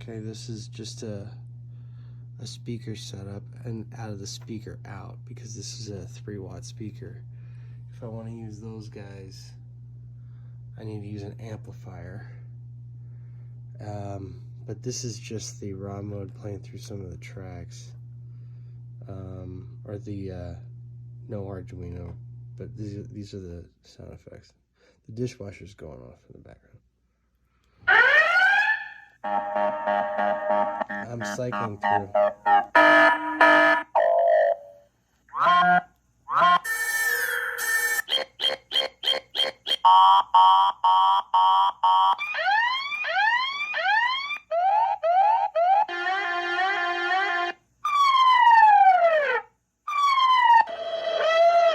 Okay, this is just a speaker setup and out of the speaker out, because this is a 3-watt speaker. If I want to use those guys, I need to use an amplifier. But this is just the raw mode playing through some of the tracks, or the no Arduino, but these are the sound effects. The dishwasher's going off in the background. I'm cycling through.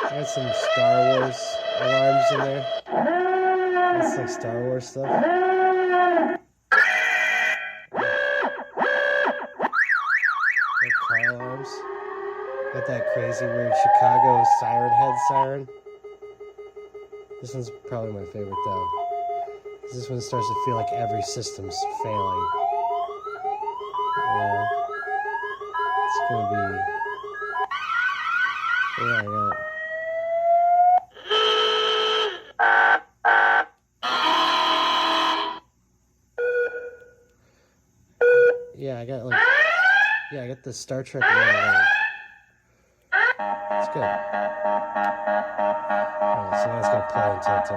I got some Star Wars alarms in there. That's like Star Wars stuff. Like car alarms. Got that crazy weird Chicago siren head siren. This one's probably my favorite though. This one starts to feel like every system's failing. Yeah. It's gonna be. Yeah, I got. Yeah, I got like. Yeah, I got the Star Trek one. It's good. Alright, so now it's gonna play until it's